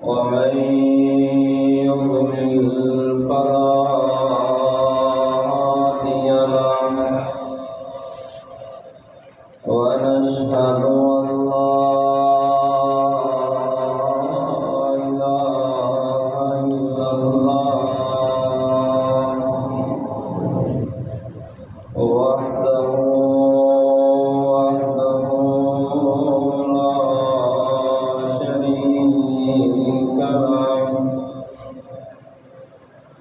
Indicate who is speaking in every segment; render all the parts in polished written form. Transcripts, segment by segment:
Speaker 1: ومن يضلل فلا هادي له ونشهد أن لا إله إلا الله وحده لا شريك له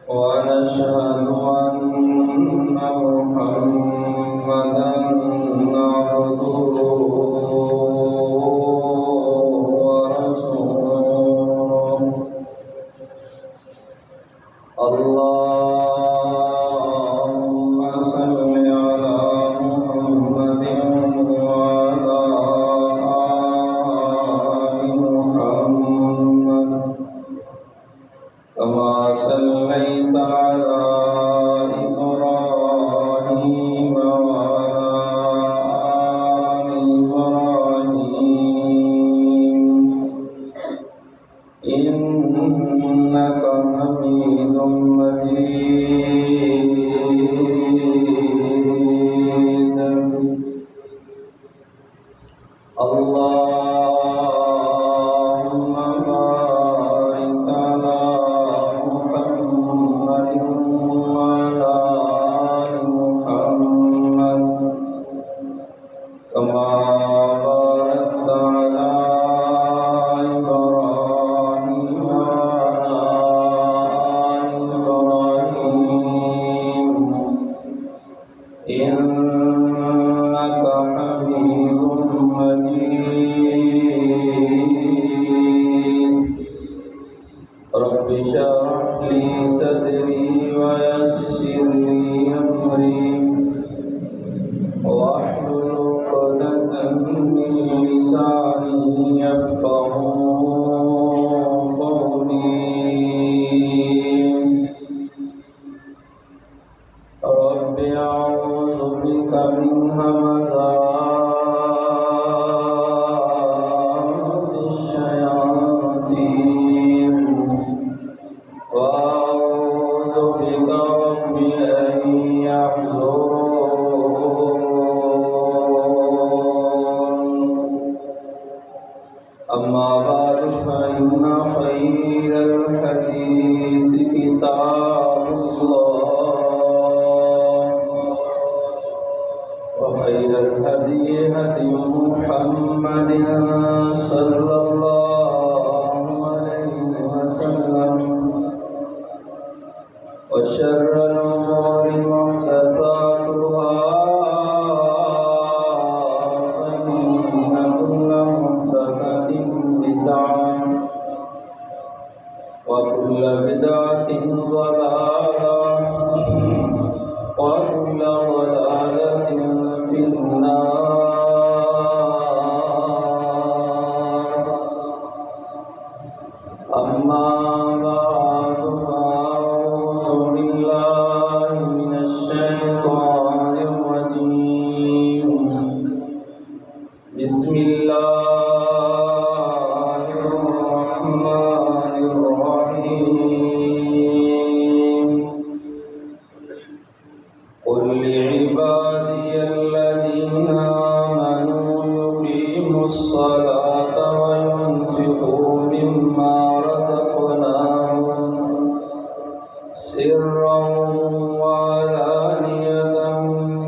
Speaker 1: ونشهد أن محمدا عبده ورسوله اللهم صل على محمد وعلى آل محمد كما صليت على إبراهيم وعلى آل إبراهيم إنك حميد مجيد اللهم بارك على محمد وعلى آل محمد كما باركت على إبراهيم وعلى آل إبراهيم إنك حميد مجيد رب اشرح لي صدري ويسر لي أمري واحلل عقدة من لساني يفقهوا قولي رب أعوذ بك من همزات الشياطين وأعوذ بك رب أن يحضرون أما بعد فإن خير الحديث كتاب الله وخير الهدي هدي محمد صلى الله عليه وسلم وشر الأمور محدثاتها فإن كل محدثة بدعة وكل بدعة ضلالة وكل ضلالة في النار أما بعد فأعوذ بالله من الشيطان الرجيم بسم الله الرحمن الرحيم قل لعبادي الذين آمنوا يقيموا الصلاة وينفقوا مما رزقناهم سرا وعلانية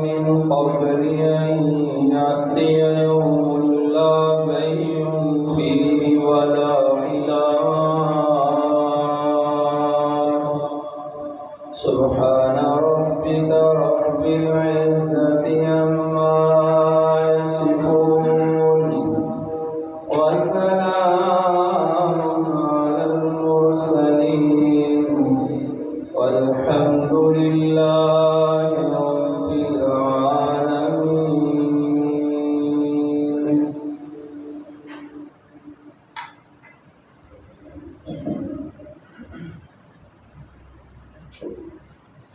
Speaker 1: من قبل أن يأتي يوم لا بيع فيه ولا خلال سبحان ربك رب العزة عما يصفون وسلام على المرسلين والحمد لله رب العالمين.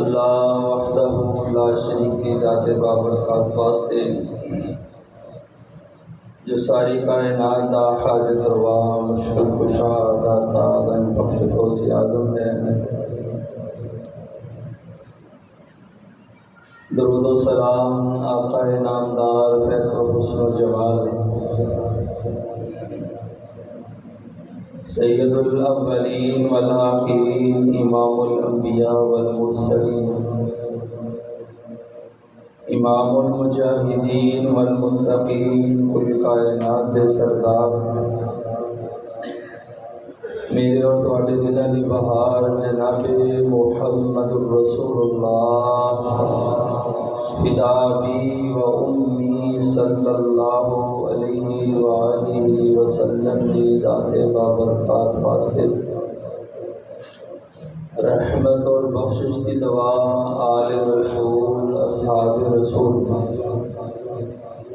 Speaker 1: اللہ وحدہ لا شریک کی ذات بابرکات واسطے جو ساری کائنات دا حاجت روا مشکل کشا داتا غن بخش کو سی اعظم ہے، درود و سلام آقا نامدار فیض و حسن و جمال سید الاولین والآخرین امام الانبیاء والمرسلین امام المجاہدین والمتقین کل کائنات دے سردار میرے اور تواڈے دلاں دی بہار جناب محمد رسول اللہ فدا بی و امی صلی اللہ علیہ وآلہ وسلم دی ذات بابرکات واسطے رحمت اور بخشش کی دعا آل رسول اصحاب رسول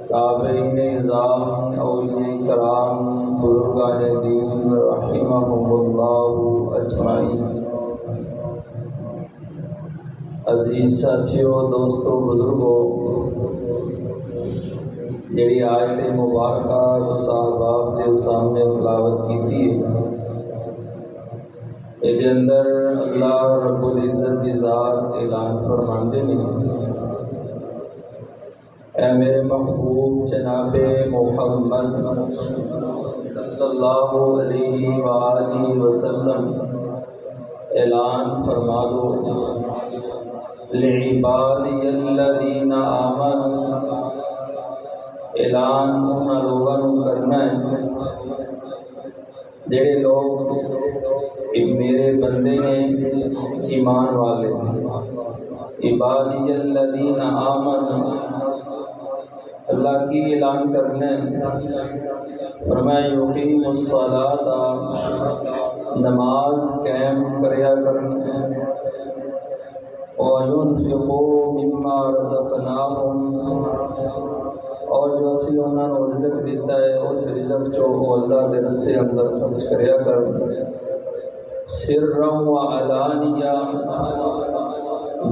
Speaker 1: تابعین نظام اولیاء کرام بزرگان دین رحمہم اللہ اجمعین۔ عزیز ساتھیوں، دوستوں، بزرگوں، جڑی آیت مبارکہ جو صحابہ کے سامنے تلاوت کی ہے، یہ اندر اللہ رب العزت کی ذات اعلان فرماندے نے، اے میرے محبوب جناب محمد صلی اللہ علیہ وآلہ وسلم اعلان فرما دو لعبادی الذین آمنوا، اعلان انہاں لوگاں نوں کرنا ہے جڑے لوگ میرے بندے نے ایمان والے، عبادی الذین آمنوا، اللہ کی اعلان کرنا ہے۔ فرمایا یقیم الصلاۃ، نماز قائم کریا کرنا، وَيُنْفِقُوا مِمَّا رَزَقْنَاهُمْ، اور جو اسی انہوں نے رزق دیتا ہے اس رزق جو اللہ کے رستے اندر خرچ کریا کر، سرًا وعلانیہ،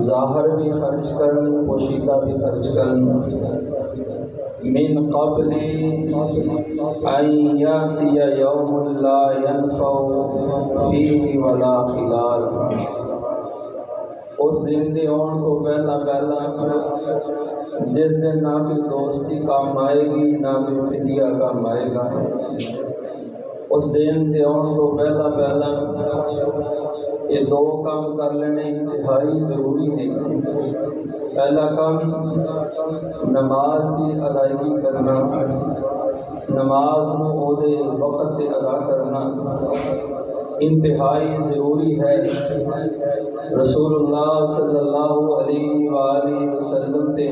Speaker 1: ظاہر بھی خرچ کرن پوشیدہ بھی خرچ کرن، من قبل ان یاتی یوم لا ینفع فیہ ولا خلال، اس دن دے آن تو پہلا جس دن نہ کوئی دوستی کام آئے گی نہ کوئی فدیہ کام آئے گا۔ اس دن دے آن تو پہلا یہ دو کام کر لینے انتہائی ضروری ہے۔ پہلا کام نماز کی ادائیگی کرنا، نماز نو دے وقت تے ادا کرنا انتہائی ضروری ہے۔ رسول اللہ صلی اللہ علیہ وآلہ وسلم تے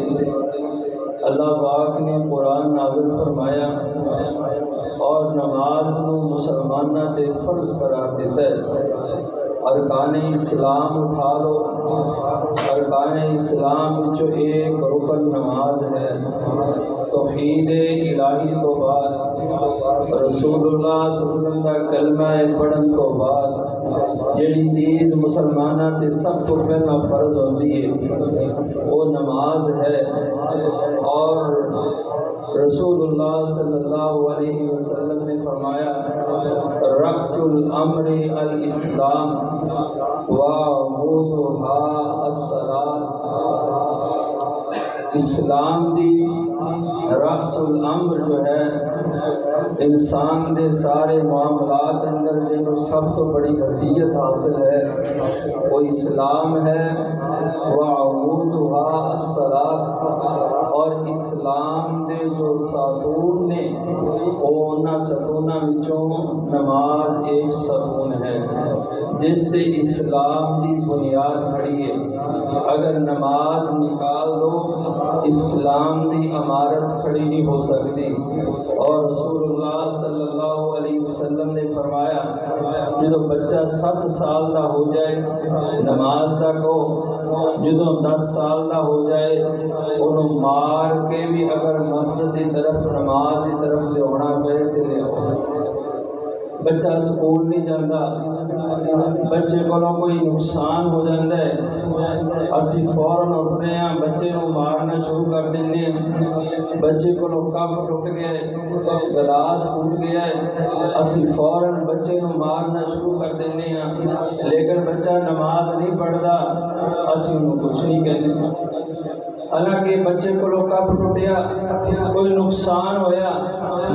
Speaker 1: اللہ پاک نے قرآن نازل فرمایا اور نماز نو مسلمانہ تے فرض قرار دیتا ہے۔ ارکان اسلام اٹھا لو، ارکان اسلام جو ایک رکن نماز ہے۔ توحید الہی تو بعد رسول اللہ صلی اللہ علیہ وسلم کا کلمہ پڑھن تو بعد جڑی چیز مسلمانہ تے سب کو پہلا فرض ہوتی ہے وہ نماز ہے۔ اور رسول اللہ صلی اللہ علیہ وسلم نے فرمایا رأس الامر الاسلام وعمودها الصلاۃ، اسلام دی رأس الامر جو ہے انسان دے سارے معاملات اندر جو سب تو بڑی حیثیت حاصل ہے وہ اسلام ہے۔ وعمودها الصلاۃ، اور اسلام دے جو ستون نے انہاں ستوناں وچوں نماز ایک ستون ہے جس سے اسلام دی بنیاد کھڑی ہے۔ اگر نماز نکال دو اسلام دی عمارت کھڑی نہیں ہو سکتی۔ اور رسول اللہ صلی اللہ علیہ وسلم نے فرمایا جدو بچہ 7 سال دا ہو جائے نماز دا کو، جدو 10 سال دا ہو جائے انہوں مار کے بھی اگر مسجد کی طرف نماز کی طرف لے ہونا پہ تو لے آؤ۔ بچہ سکول نہیں جاتا، بچے کو کوئی نقصان ہو جاتا ہے، اسی فوراً اٹھتے ہیں بچے کو مارنا شروع کر دیں گے، بچے کو کپ ٹوٹ گئے، گلاس ٹوٹ گیا ہے، اسی فوراً بچے کو مارنا شروع کر دیں گے، لیکن بچہ نماز نہیں پڑھتا، اسی انہوں کچھ نہیں کہتے۔ حالانکہ بچے کو کپ ٹوٹیا، کوئی نقصان ہویا،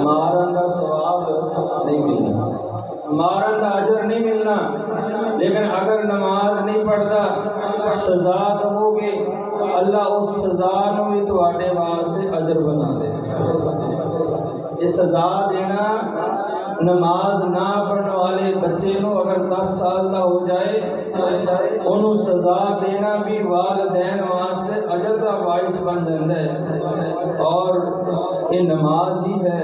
Speaker 1: مارن کا ثواب نہیں ملنا، مارن کا اجر نہیں ملنا، لیکن اگر نماز نہیں پڑھتا سزا دو گے، اللہ اس سزا نو بھی تواڈے واسطے اجر بنا دے۔ یہ سزا دینا نماز نہ پڑھنے والے بچے نو اگر 10 سال کا ہو جائے انہوں سزا دینا بھی والدین واسطے اجر کا باعث بن جاتا ہے۔ اور یہ نماز ہی ہے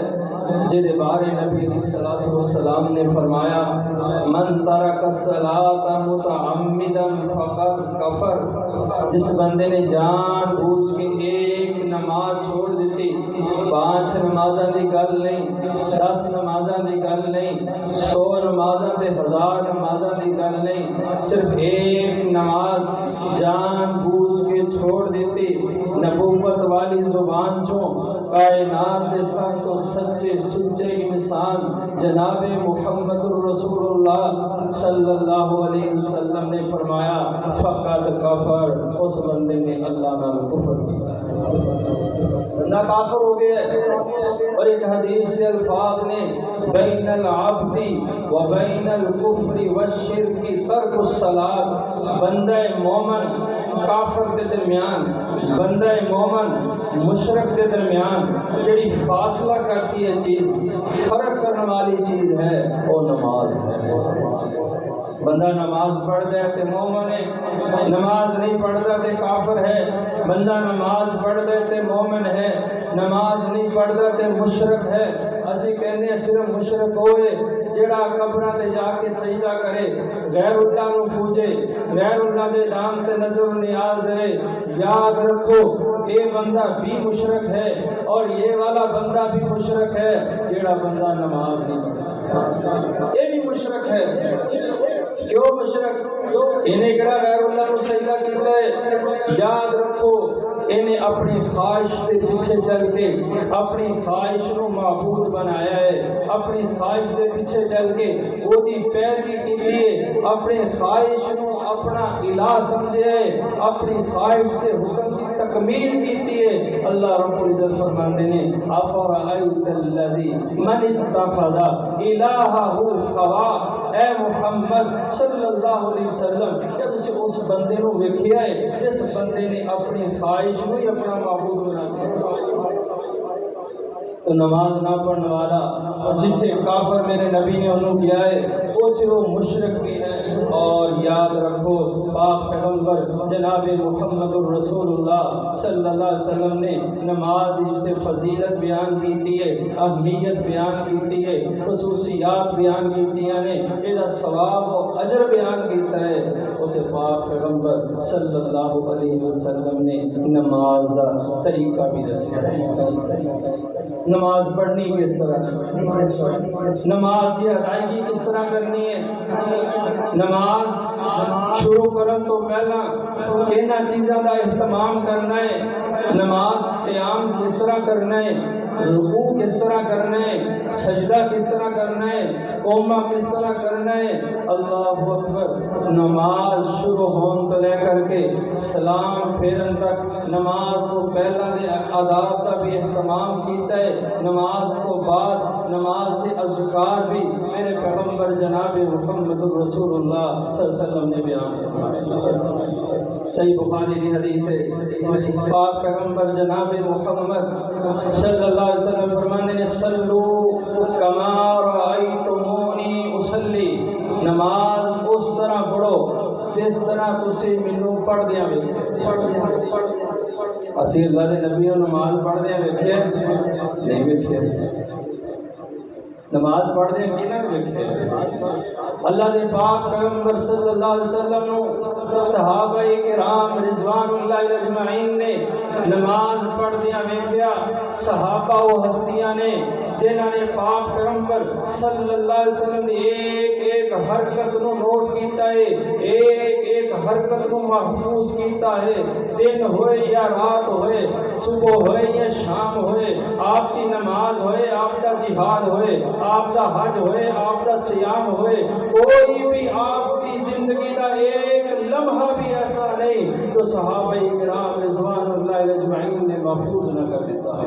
Speaker 1: جس بارے نبی علیہ الصلوۃ والسلام نے فرمایا من ترک الصلاۃ متعمدا فقد کفر، جس بندے نے جان بوجھ کے ایک نماز چھوڑ دیتی، 5 نمازاں دی گل نہیں، 10 نمازاں دی گل نہیں، 100 نمازاں تے 1000 نمازاں دی گل نہیں، صرف ایک نماز جان بوجھ کے چھوڑ دیتی، نبوت والی زبان چوں کائنات کے سب تو سچے سچے انسان جناب محمد الرسول اللہ صلی اللہ علیہ وسلم نے فرمایا فقط کفر، اس بندے نے اللہ نال کفر کیا، بندہ کافر ہو گیا۔ اور ایک حدیث کے الفاظ نے بین العبد و بین الکفر والشرک ترک الصلاۃ، بندہ مومن کافر کے درمیان، بندہ مومن مشرک کے درمیان جڑی فاصلہ کرتی ہے چیز، فرق کرنے والی چیز ہے وہ نماز ہے۔ بندہ نماز پڑھتا ہے تو مومن ہے، نماز نہیں پڑھتا تو کافر ہے، بندہ نماز پڑھتا ہے تو مومن ہے، نماز نہیں پڑھتا تو مشرک ہے۔ اسی کہنے ہیں صرف مشرک ہوئے جڑا قبراں تے جا کے سجدہ کرے، غیر اللہ نو پوجے، غیر اللہ دے نام تے نظر و نیاز دے، یاد رکھو یہ بندہ بھی مشرک ہے اور یہ والا بندہ بھی مشرک ہے جڑا بندہ نماز نہیں پڑھتا، یہ بھی مشرک ہے۔ کیوں مشرک؟ انہیں کہا غیر اللہ کو سجدہ کیتا ہے، یاد رکھو انہیں اپنی خواہش کے پیچھے چل کے اپنی خواہش کو معبود بنایا ہے، اپنی خواہش کے پیچھے چل کے وہ دی پیروی کی ہے، اپنی خواہش کو اپنا الہ سمجھے ہے، اپنی خواہش کے حکم کی تکمیل کی ہے۔ اللہ رب العزت فرماتے ہیں افرأیت الذی من اتخذ الہہ ہوا، اے محمد صلی اللہ علیہ وسلم جب اسے اس بندے کو ویکھیا ہے جس بندے نے اپنی خواہش کو ہی اپنا معبود بنا دیا۔ تو نماز نہ پڑھنے والا اور جتھے کافر میرے نبی نے انہوں کیا ہے وہ مشرک بھی ہے۔ اور یاد رکھو پاک پیغمبر جناب محمد الرسول اللہ صلی اللہ علیہ وسلم نے نماز سے فضیلت بیان کی ہے، اہمیت بیان کی ہے، خصوصیات بیان کی ہیں، یہ ثواب و اجر بیان کیتا ہے۔ اسے پاک پیغمبر صلی اللہ علیہ وسلم نے نماز کا طریقہ بھی دسیا، نماز پڑھنی کس طرح، نماز کی ادائیگی کس طرح کرنی ہے، نماز شروع کرن تو پہلا انہاں چیزاں کا اہتمام کرنا ہے، نماز قیام کس طرح کرنا ہے، رکوع کس طرح کرنا ہے، سجدہ کس طرح کرنا ہے، قومہ کس طرح کرنا ہے۔ اللہ اکبر، نماز شروع ہون تو لے کر کے سلام پھیرن تک نماز کو پہلا دے آداب کا بھی اہتمام کیتا ہے، نماز کو بعد نماز سے اذکار بھی میرے پیغمبر جناب محمد رسول اللہ صلی اللہ علیہ وسلم نے بیان فرمایا۔ صحیح بخاری کی حدیث ہے، پاک پیغمبر جناب محمد صلی اللہ علیہ وسلم فرماتے ہیں صلو کما رأیتمونی اصلی، نماز اس طرح پڑھو جس طرح تسی مینوں پڑھ دیاں ویکھے۔ اسی اللہ دے نبی نماز پڑھ دیاں ویکھے نہیں ویکھے، نماز پڑھ دیں کہ نہ ویکھے۔ اللہ دے پاک پیغمبر صلی اللہ علیہ وسلم نو صحابہ کرام رضوان اللہ اجمعین نے نماز پڑھ دیا ویکھیا صحابہ و ہستیاں نے جنہاں نے پاک پیغمبر صلی اللہ علیہ وسلم دی ایک ایک حرکت نو نوٹ کیتا ہے، ایک ایک حرکت نو محفوظ کیتا ہے، دن ہوئے یا رات ہوئے، صبح ہوئے یا شام ہوئے، آپ کی نماز ہوئے، آپ کا جہاد ہوئے، آپ کا حج ہوئے، آپ کا سیام ہوئے، کوئی بھی آپ کی زندگی کا ایک لمحہ بھی ایسا نہیں تو صحابہ کرام رضوان اللہ اجمعین نے محفوظ نہ کر دیتا ہے۔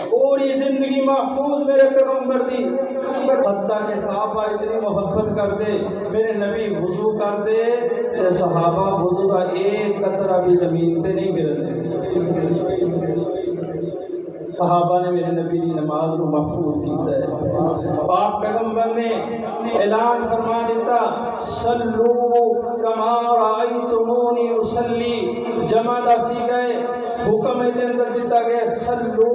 Speaker 1: پوری زندگی محفوظ میرے پیغمبر دی، حتیٰ کہ صحابہ اتنی محبت کر دے، میرے نبی وضو کر دے کہ صحابہ وضو کا ایک قطرہ بھی زمین پہ نہیں گرنے۔ صحابہ نے میرے نبی دی نماز کو محفوظ کیتا ہے۔ پاک پیغمبر نے اعلان فرما دیتا صلو کما رأیتمونی اصلی، جمع داسی گئے حکم کے اندر دیتا گیا صلو،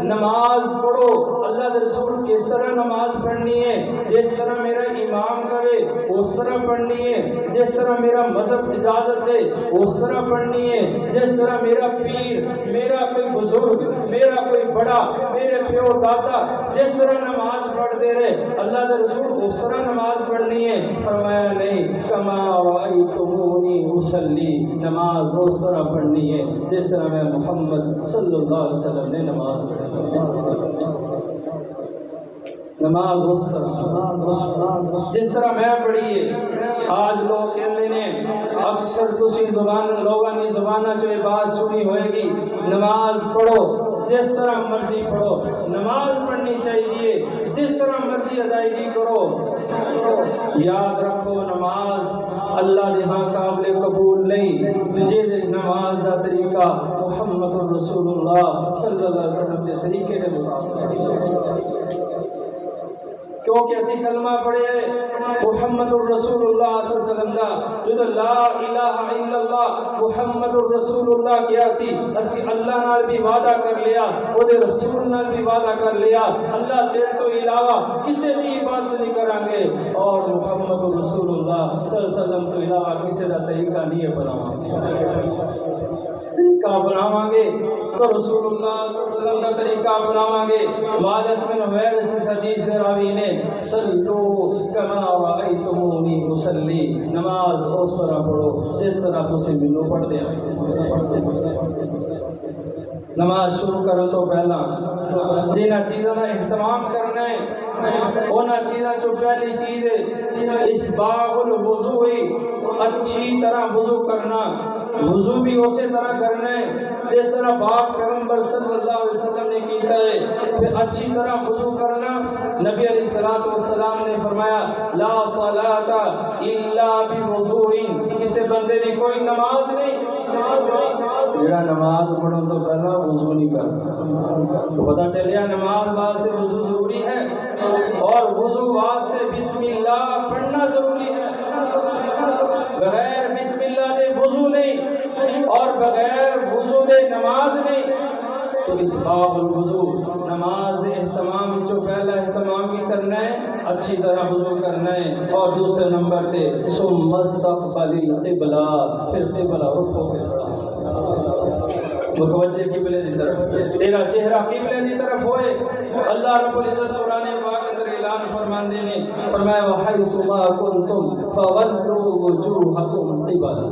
Speaker 1: نماز پڑھو۔ اللہ کے رسول کس طرح نماز پڑھنی ہے؟ جس طرح میرا امام کرے اس طرح پڑھنی ہے، جس طرح میرا مذہب اجازت دے اس طرح پڑھنی ہے، جس طرح میرا پیر، میرا کوئی بزرگ، میرا کوئی بڑا، میرے پیو دادا جس طرح نماز پڑھتے رہے اللہ کے رسول اس طرح نماز پڑھنی ہے۔ فرمایا نہیں، کما رأیتمونی اصلی، نماز اس طرح پڑھنی ہے جس طرح میں محمد صلی اللہ علیہ وسلم نے نماز پڑھی۔ نماز اس طرح جس طرح میں پڑھی ہے۔ آج لوگ کہتے ہیں اکثر تسی زبان لوگوں نے زبانہ جو یہ بات سنی ہوئے گی، نماز پڑھو جس طرح مرضی پڑھو، نماز پڑھنی چاہیے جس طرح مرضی ادائیگی کرو۔ یاد رکھو نماز اللہ نے ہاں قابل قبول نہیں جے نماز کا طریقہ محمد رسول اللہ صلی اللہ علیہ وسلم کے طریقے کے مطابق، کیونکہ اسی کلمہ پڑھے محمد الرسول اللہ صلی اللہ علیہ وسلم کا جو لا الہ الا اللہ محمد الرسول اللہ کیا سی، اسی اللہ نال بھی وعدہ کر لیا، وہ دے رسول نال بھی وعدہ کر لیا، اللہ تیرے تو علاوہ کسی بھی عبادت نہیں کریں گے، اور محمد الرسول اللہ صلی اللہ علیہ وسلم تو علاوہ کسی کا طریقہ نہیں بناؤں گے۔ طریقہ بناواں گے تو رسول اللہ صلی اللہ علیہ وسلم کا طریقہ بناواں گے۔ مالک بن حویرث اس حدیث راوی نے صلو کما رأیتمونی اصلی، نماز اس طرح پڑھو جس طرح تسی مینوں پڑھتے ہیں۔ نماز شروع کرو تو پہلا جنہاں چیزوں کا اہتمام کرنا ہے انہاں چیزاں چو پہلی چیز ہے اسباغ الوضو، اچھی طرح وضو کرنا۔ وضو بھی اسی طرح کرنا ہے جس طرح پاک پیغمبر صلی اللہ علیہ وسلم نے کیتا ہے، پھر اچھی طرح وضو کرنا۔ نبی علیہ الصلوۃ والسلام نے فرمایا لا صلاۃ الا بوضوء، کسی بندے کی کوئی نماز نہیں جڑا نماز پڑھو تو پہلا وضو نہیں کرتا۔ تو پتہ چلیا نماز واسطے وضو ضروری ہے، اور وضو واسطے بسم اللہ پڑھنا ضروری ہے۔ بغیر بسم اللہ دے وضو نہیں، اور بغیر وضو دے نماز نہیں۔ تو اسباغ الوضو، نماز اہتمام جو پہلا اہتمام بھی کرنا ہے، اچھی طرح وضو کرنا ہے، اور دوسرے نمبر پہ ثم استقبل القبلہ، پھر قبلہ رخ ہو کے کھڑا متوجہ قبلے کی طرف، تیرا چہرہ قبلے کی طرف ہوئے۔ اللہ رب العزت قرآن پاک کے اندر اعلان فرماندے نے فرمایا وحیث ما کنتم فولوا وجوہکم قبلہ،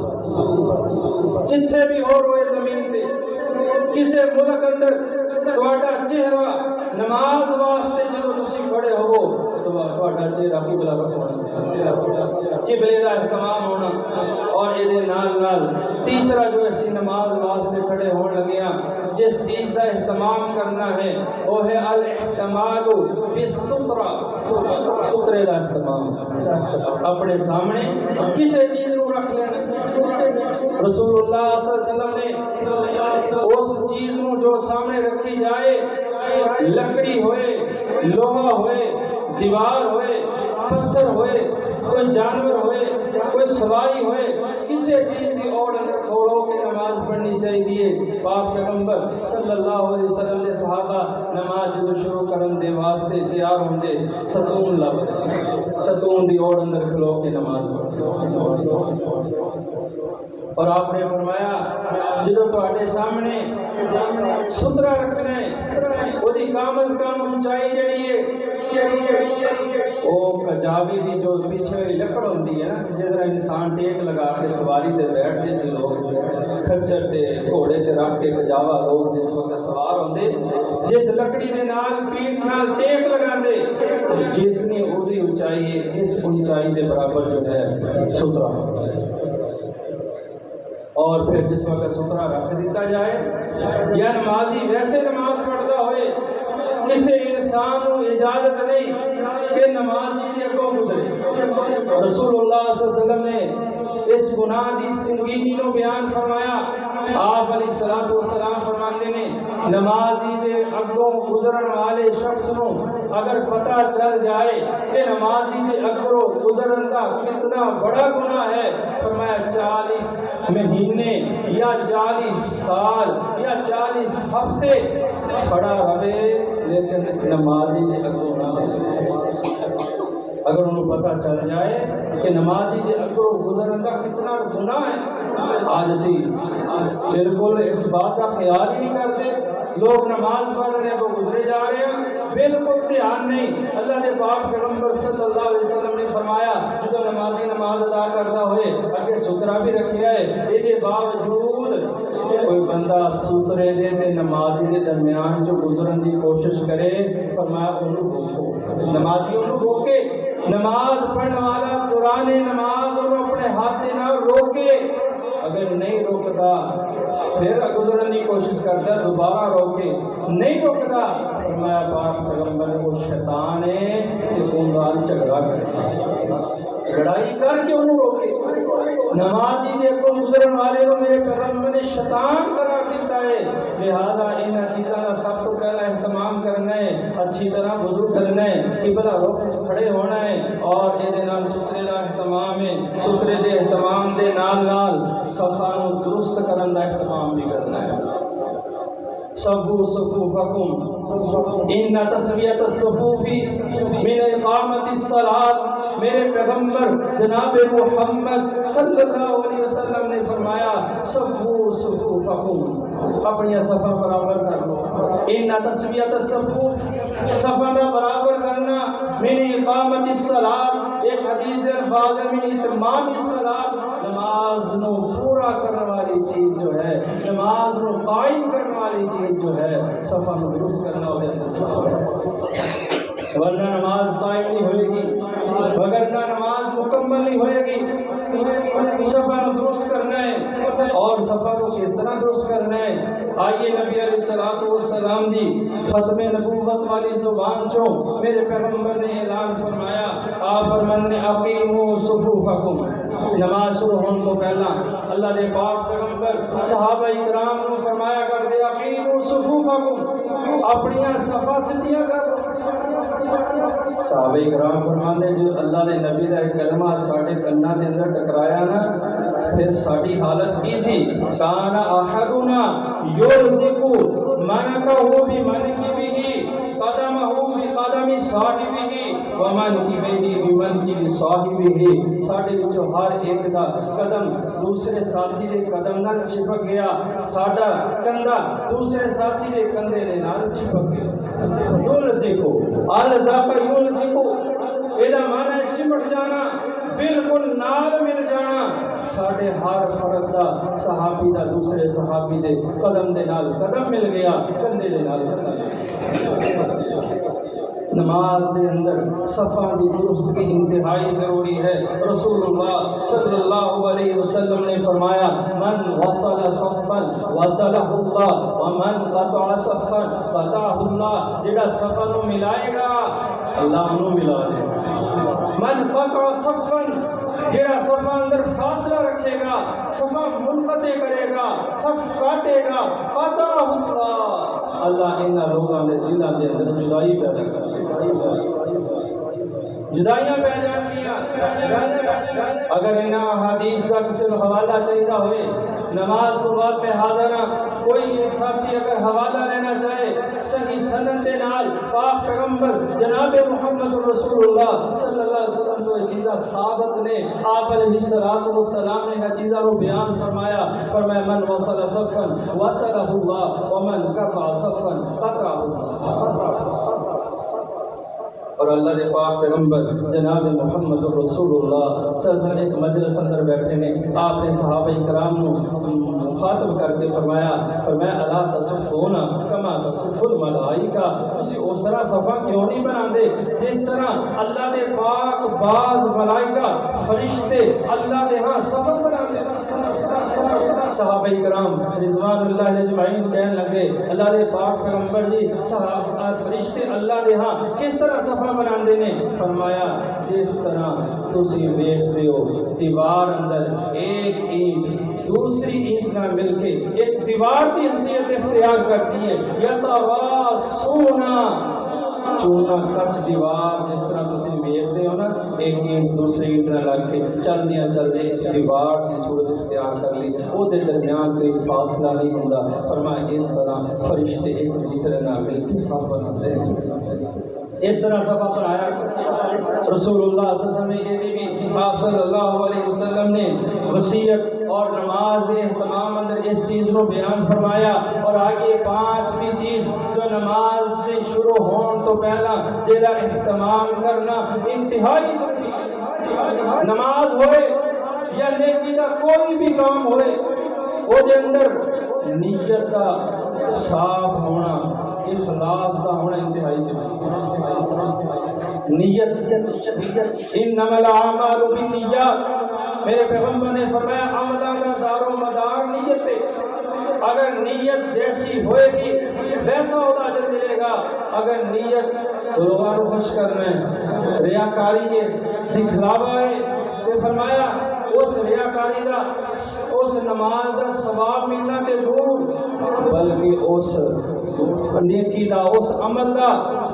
Speaker 1: جتھے بھی ہو روئے زمین پہ کسی ملک اندر تہاڈا چہرہ نماز واسطے جدوں تسی کھڑے ہوو تو تہاڈا چہرہ قبلہ ہونا چاہیے، قبلے کا اہتمام ہونا۔ اور یہ نال نال تیسرا جو اسی نماز واسطے کھڑے ہون لگے ہیں جس چیز کا اہتمام کرنا ہے وہ ہے الاہتمام بالسترہ، سترے کا اہتمام، اپنے سامنے کسی چیز کو رکھ لینا۔ رسول اللہ صلی اللہ علیہ وسلم نے اس چیز کو جو سامنے رکھی جائے، لکڑی ہوئے، لوہا ہوئے، دیوار ہوئے، پتھر ہوئے، کوئی جانور ہوئے، کوئی سواری ہوئے، کسی چیز کی اوڑ اندر کھولو کے نماز پڑھنی چاہیے۔ پاک پیغمبر صلی اللہ علیہ وسلم نے صحابہ نماز جو شروع کرن دے واسطے تیار ہوندے ستون لفظ ستون دی اوڑ اندر کھلو کے نماز اور آپ نے فرمایا جدو تواڈے سامنے ستھرا رکھنا ہے وہی کم از کم اونچائی جڑی ہے وہ کجاوی دی جو پیچھے لکڑ ہوندی ہے نا جدھر انسان ٹیک لگا کے سواری تے بیٹھتے سی لوگ کھچر تے گھوڑے تے رکھ کے کجاوا لوگ جس وقت سوار ہوندے جس لکڑی دے نال پیٹھ نال ٹیک لگاندے جتنی اودی اونچائی ہے اس اونچائی دے برابر جو ہے ستھرا اور پھر جس وقت ستھرا رکھ دیتا جائے یا نمازی ویسے نماز پڑھتا ہوئے کسی انسان کو اجازت نہیں کہ نمازی کے کو گزرے رسول اللہ صلی اللہ علیہ وسلم نے اس گناہ دی سنگینی کو بیان فرمایا آپ علیہ الصلوۃ والسلام فرماتے ہیں نمازی دے اگوں گزرن والے شخص کو اگر پتہ چل جائے کہ نمازی دے اگوں گزرن کا کتنا بڑا گناہ ہے فرمایا 40 مہینے یا 40 سال یا 40 ہفتے کھڑا رہے لیکن نمازی دے اگوں نہ اگر انہوں پتہ چل جائے کہ نمازی دے اگوں گزرن کا کتنا گناہ ہے آج اسی بالکل اس بات کا خیال ہی نہیں کرتے لوگ نماز پڑھ رہے ہیں وہ گزرے جا رہے ہیں بالکل دھیان نہیں اللہ کے پاک پیغمبر صلی اللہ علیہ وسلم نے فرمایا جو نمازی نماز ادا کرتا ہوئے اگے ستھرا بھی رکھا ہے اس کے باوجود کوئی بندہ ستھرے دے نمازی کے درمیان جو گزرن کی کوشش کرے فرمایا انہوں روکو نمازی انہوں روکے نماز پڑھنے والا دوران نماز انہوں اپنے ہاتھ دے نہ روکے اگر نہیں روکتا پھر گزرن کی کوشش کرتا دوبارہ روکے نہیں روکتا فرمایا پاک پیغمبر کو شیطان ہے کہ ان نال جھگڑا کرتا لڑائی کر کے انہوں روکے نمازی دے کو گزرن والے کو میرے پیغمبر نے شیطان قرار دیتا ہے لہذا ان چیزوں کا سب تو پہلا اہتمام کرنا ہے اچھی طرح وضو کرنا ہے قبلہ رخ کھڑے ہونا ہے اور یہ نال ستھرے دا اہتمام ہے ستھرے دے اہتمام دے نال نال صفا نو درست کرن دا اہتمام بھی کرنا ہے صفو صفوفکم ان تسویۃ الصفوف من اقامت الصلاۃ میرے پیغمبر جناب محمد صلی اللہ علیہ وسلم نے فرمایا صفو صفوفکم اپنی صفا برابر کر لو ان تسویۃ الصفوف صفا برابر کرنا من اقامت الصلاۃ ایک حدیث الفاظ میں اتمام الصلاۃ نماز نو پورا کرنے والی چیز جو ہے نماز نو قائم کرنے والی چیز جو ہے صفا نو درست کرنا ورنہ نماز قائم نہیں ہوئے گی وگرنہ نماز مکمل نہیں ہوئے گی صفا نو درست کرنا ہے اور صفا کو کس طرح درست کرنا ہے آئیے نبی علیہ الصلوۃ والسلام دی ختم نبوت والی زبان چوں میرے پیغمبر نے اعلان فرمایا آپ فرمانے اقیموا صفوفکم نماز شروع ہونے کو پہلا اللہ دے پاک پیغمبر صحابہ کرام کو فرمایا کر دے اقیموا صفوفکم اپنی صفا سیدھیاں کر صحابہ کرام فرماتے جو اللہ دے نبی دا کلمہ ساڈے کنا دے اندر ٹکرایا نا پھر ساری حالت کی سی کان احدنا یرزق منکہ بمنکبہ قدمہ بقدم صاحبہ ومنکبہ بمنکب صاحبہ ساڈے وچوں ہر ایک دا قدم دوسرے ساتھی دے قدم نال چپک گیا ساڈا کندھا دوسرے ساتھی دے کندھے دے نال چپک گیا یلزقو الزق یلزقو ایدا معنی چپٹ جانا بالکل نال مل جانا ساڈے ہر فرد دا صحابی دا دوسرے صحابی دے قدم دے نال قدم مل گیا کندھے دے نال کندھا نماز دے اندر صفا دی درستگی انتہائی ضروری ہے رسول اللہ صلی اللہ علیہ وسلم نے فرمایا من وصل صفا وصلہ اللہ ومن قطع صفا قطعہ اللہ جڑا صفا نو ملائے گا اللہ انہوں ملا دے من قطع صفا جڑا صفا اندر فاصلہ رکھے گا صفا منقطع کرے گا صف کاٹے گا قطعہ اللہ ان لوگوں نے دلوں کے اندر جدائی پیدا کر جدائیاں پہ جان گیا اگر انہاں حدیث کا کسی کو حوالہ چاہیے ہوئے نماز تو بعد میں حاضر کوئی ایک ساتھی اگر حوالہ لینا چاہے صحیح سند دے نال پاک پیغمبر جناب محمد رسول اللہ صلی اللہ علیہ وسلم تو یہ چیزیں ثابت نے آپ علیہ السلام نے یہ چیزوں کو بیان فرمایا من وصل صفا وصلہ اللہ ومن قطع صفا قطعہ اللہ اور اللہ دے پاک پیغمبر جناب محمد رسول اللہ صلی اللہ علیہ وسلم ایک مجلس اندر بیٹھے نے آپ نے صحابہ کرام کو مخاطب کر کے فرمایا الا تصفون کما تصف الملائکہ اسی اس طرح صفا کیوں نہیں بناندے جس طرح اللہ دے پاک بعض ملائکہ فرشتے اللہ دے ہاں صفا بناندے صحابہ کرام رضوان اللہ اجمعین کہنے لگے اللہ دے پاک پیغمبر جی صحابہ فرشتے اللہ دے ہاں کس طرح صفا بناندے نے فرمایا جس طرح تسی دیکھتے ہو دیوار اندر ایک اینٹ دوسری اینٹ نہ مل کے ایک دیوار کی حیثیت اختیار کرتی ہے یتواسونا چونا کچ دیوار جس طرح تسی دیکھتے ہو نا ایک اینٹ دوسری اینٹ نہ لگ کے چل دے دیوار کی صورت اختیار کر لی وہ دے درمیان کوئی فاصلہ نہیں ہوتا فرمایا اس طرح فرشتے ایک دوسرے نہ مل کے صف بناتے ہیں اس طرح صفا پر آیا رسول اللہ صلی اللہ علیہ وسلم آپ صلی اللہ علیہ وسلم نے وصیت اور نماز اہتمام اندر اس چیز کو بیان فرمایا اور آگے پانچویں چیز جو نماز سے شروع ہون تو پہلا جیلا اہتمام کرنا انتہائی ضروری نماز ہوئے یا نیکی کا کوئی بھی کام ہوئے وہ دے اندر نیت کا صاف ہونا اخلاص کا ہونا انتہائی ضروری نیت انما الاعمال بالنیات میرے پیغمبر نے فرمایا عملہ کا دار و مدار نیت پہ اگر نیت جیسی ہوئے گی ویسا ہوتا اجر ملے گا اگر نیت لوگوں کو خوش کرنا ہے ریاکاری ہے دکھلاوا ہے تو فرمایا اس ریاکاری کا اس نماز کا ثواب ملنا تے دور بلکہ اس نیکی دا اس عمل دا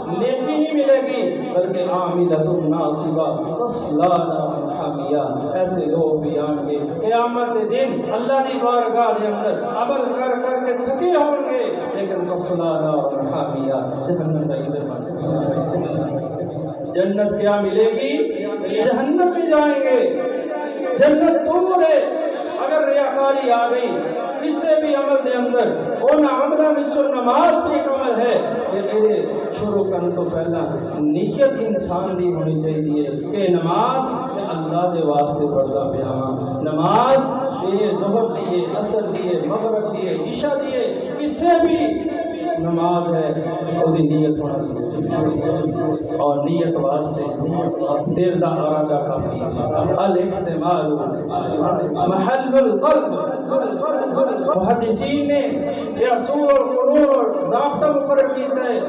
Speaker 1: نیکی نہیں ملے گی بلکہ عاملۃ ناصبہ تصلی نارا حامیہ ایسے لوگ بھی آن گے قیامت کے دن اللہ کی بارگاہ کے اندر عمل کر کر کے تھکے ہوں گے لیکن تصلی نارا حامیہ جہنم کا ایندھن بن جنت کیا ملے گی جہنم میں جائیں گے جنت دور ہے اگر ریاکاری آ گئی کسی بھی عمل دے اندر ان عملہ وچوں نماز بھی ایک عمل ہے یہ شروع کرنے تو پہلا نیت انسان دی ہونی چاہیے کہ نماز اللہ دے واسطے پڑھدا پیا نماز یہ ظہر دیے عصر دیے مغرب دیے عشاء دیے کسی بھی نماز ہے وہ نیت ہونا چاہیے اور نیت واسطے دل دا ارادہ کافی الاحتمال محل القلب محدثین نے یہ اصول اور قانون اور ضابطہ مقرر کیتا ہے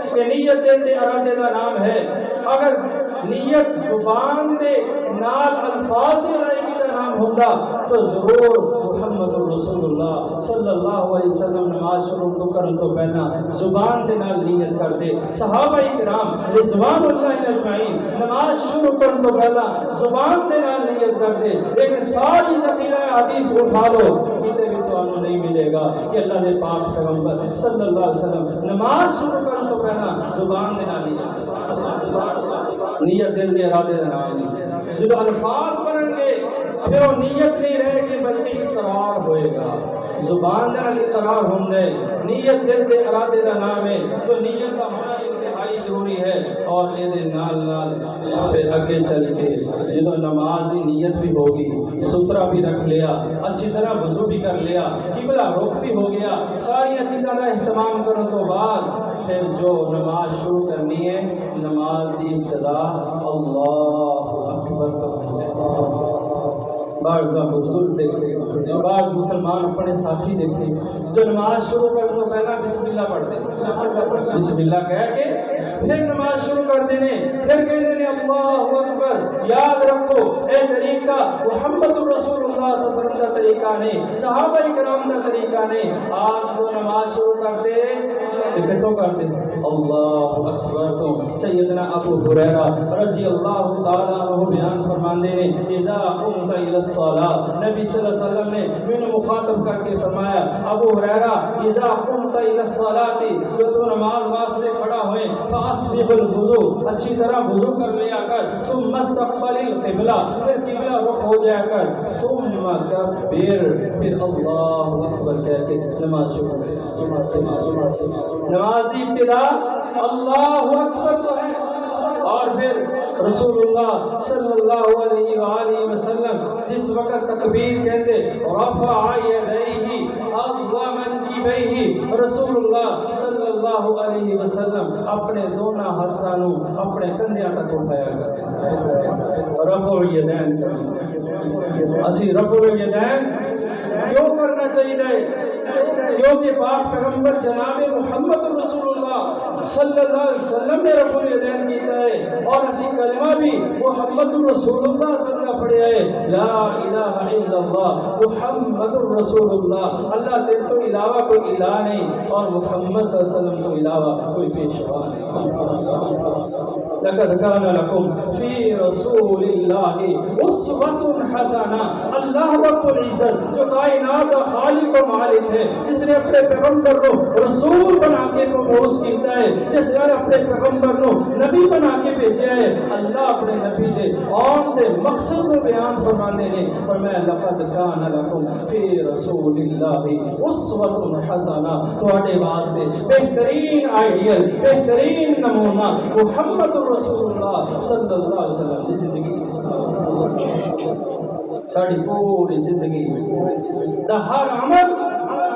Speaker 1: کہ نیت دے ارادے کا نام ہے اگر نیت زبان دے نال الفاظ دے ادائیگی کا نام ہوتا تو ضرور محمد رسول اللہ صلی اللہ علیہ وسلم نماز شروع تو کرن تو پہلا زبان دے نال نیت کر دے صحابہ کرام رضوان اللہ اجمعین نماز شروع کرن تو پہلا زبان دے نال نیت کر دے لیکن ساری ذخیرہ حدیث اٹھا لو کتے بھی تو انہوں نہیں ملے گا کہ اللہ دے پاک پیغمبر صلی اللہ علیہ وسلم نماز شروع کرن تو پہلا زبان دے نال نیت دل دے ارادے دا نام نہیں جو الفاظ بنن گے پھر وہ نیت نہیں رہے گی بلکہ اقرار ہوئے گا زبان دے اقرار ہوں گے نیت دل دے ارادے دا نام ہے تو نیت کا ہونا انتہائی ضروری ہے اور یہ نال نال پھر اگے چل کے جدو نماز دی نیت بھی ہوگی سترا بھی رکھ لیا اچھی طرح وضو بھی کر لیا قبلہ رخ بھی ہو گیا ساری چیزوں کا اہتمام کرنے تو بعد پھر جو نماز شروع کرنی ہے نماز کی ابتدا اللہ اکبر تو بعض بزرگ دیکھے بعض مسلمان اپنے ساتھی دیکھے جو نماز شروع کرنے تو پہلا بسم اللہ پڑھتے بسم اللہ کہہ کے پھر نماز شروع کرتے ہیں پھر کہتے ہیں اللہ اکبر یاد رکھو اے طریقہ محمد رسول اللہ صلی اللہ علیہ وسلم کا طریقہ نہیں صحابہ کرام کا طریقہ نہیں آپ جو نماز شروع کرتے کتوں کرتے اللہ اکبر تو سیدنا ابو ہریرہ رضی اللہ تعالیٰ عنہ بیان فرماندے نے اذا قمت الى الصلاة، نبی صلی اللہ علیہ وسلم نے میں مخاطب کر کے فرمایا ابو ہریرہ اذا قمت الى الصلاة، جو تو نماز واسطے کھڑا ہوئے فاسبغ الوضوء، اچھی طرح وضو کر لیا کر، ثم استقبل القبلہ، پھر قبلہ رخ ہو جایا کر، ثم کبر، پھر اللہ اکبر کہہ کے نماز شروع کرے۔ نماز کی ابتدا اللہ اکبر تو ہے، اور پھر رسول اللہ صلی اللہ علیہ وآلہ وسلم جس وقت تکبیر کہتے رفع یدیہ حظو منکبیہ، رسول اللہ صلی اللہ علیہ وسلم اپنے دونوں ہاتھوں اپنے کندھیاں تک اٹھایا کرتے۔ رفع یدین، اسی رفع یدین کیوں کرنا چاہیے؟ کیونکہ پاک پیغمبر جناب محمد رسول اللہ صلی اللہ علیہ وسلم نے رفع الیدین کیتا ہے، اور اسی کلمہ بھی محمد رسول اللہ صلی اللہ علیہ وسلم پڑھے ہے، لا الہ الا اللہ محمد رسول اللہ، اللہ تیرے تو علاوہ کوئی الہ نہیں، اور محمد صلی اللہ علیہ وسلم تو علاوہ کوئی پیشوا نہیں۔ لقد كان لكم في رسول الله اسوة حسنة، اللہ رب العزت جو کائنات کا خالق و مالک ہے، جس نے اپنے پیغمبر کو رسول بنا کے مبعوث کیتا ہے، جس نے اپنے پیغمبر کو نبی بنا کے بھیجا ہے، اللہ اپنے نبی دے اور دے مقصد کو بیان فرمانے نے فرمایا لقد كان لكم في رسول الله اسوة حسنة، تواڈے واسطے بہترین آئیڈیل، بہترین نمونہ محمد رسول اللہ صلی اللہ علیہ وسلم کی زندگی، ساری پوری زندگی دا ہر عمل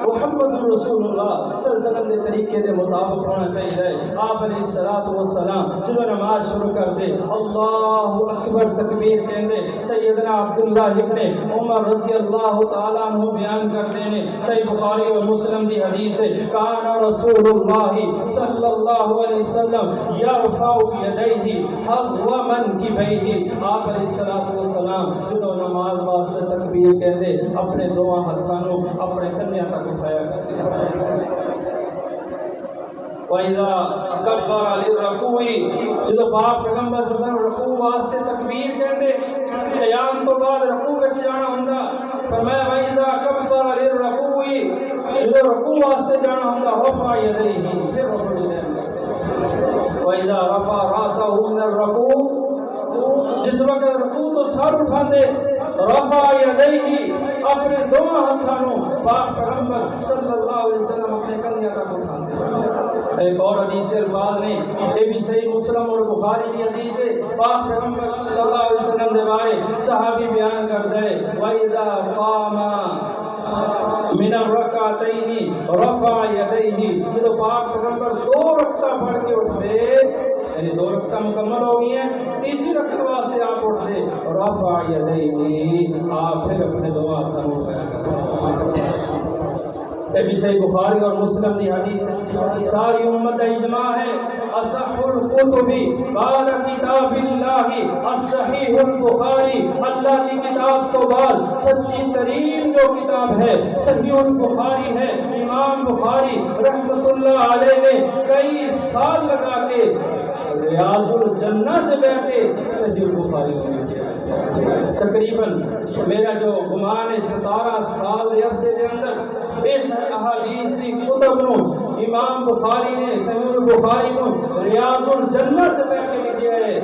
Speaker 1: محمد رسول اللہ صلی اللہ علیہ وسلم کے طریقے کے مطابق ہونا چاہیے۔ آپ علیہ الصلوۃ والسلام جو نماز شروع کرتے اللہ اکبر تکبیر کہتے، سیدنا عبداللہ ابن عمر رضی اللہ تعالیٰ عنہ بیان کرتے ہیں، صحیح بخاری اور مسلم کی حدیث ہے، کان رسول اللہ صلی اللہ علیہ وسلم یرفع یدیہ حظو منکبیہ، آپ علیہ الصلوۃ والسلام جو نماز واسطے تکبیر کہتے اپنے دونوں ہاتھوں اپنے کندھیاں تک اٹھایا کرتے۔ وَإِذَا كَبَّرَ لِلرُّكُوعِ، جو پاک پیغمبر صلی اللہ علیہ وسلم رکوع واسطے تکبیر کہتے، قیام تو بعد رکوع وچ جانا ہوندا، فرمایا وَإِذَا كَبَّرَ لِلرُّكُوعِ، جو رکوع واسطے جانا ہوندا رفع یدیہ، پھر رفع یدیہ۔ وَإِذَا رَفَعَ رَأْسَهُ مِنَ الرُّكُوعِ، جس وقت رکوع تو سر اٹھاندے رفع یدیہ، اپنے دونوں ہاتھوں پاک پیغمبر صلی اللہ علیہ وسلم اپنے کندھیاں تک اٹھاتے۔ ایک اور حدیث الفاظ نے، یہ بھی صحیح مسلم اور بخاری کی حدیث ہے، پاک پیغمبر صلی اللہ علیہ وسلم کے بارے صحابی بیان کرتے ہیں وَإِذَا قَامَ من الرکعتین رفع یدیہ، جو پاک پیغمبر دو رکعتیں پڑھ کے اٹھتے، یعنی دو رکعتیں مکمل ہو گئی ہیں، تیسری رکعت واسطے آپ اٹھتے رفع یدیہ، آپ پھر اپنے دو ہاتھوں کو اٹھایا کرتے۔ یہ بھی صحیح بخاری اور مسلم کی حدیث ہے، ساری امت کا اجماع ہے اصح الکتب بعد کتاب اللہ الصحیح البخاری، اللہ کی کتاب تو بعد سچی ترین جو کتاب ہے صحیح البخاری ہے۔ امام بخاری رحمۃ اللہ علیہ نے کئی سال لگا کے ریاض الجنہ سے بیٹھے صحیح البخاری میں کیا، تقریباً میرا جو گمان ہے 17 سال عرصے کے اندر اس احادیث کی کتب نو امام بخاری نے صحیح البخاری کو ریاض الجنہ سے بیٹھ کے لکھا ہے،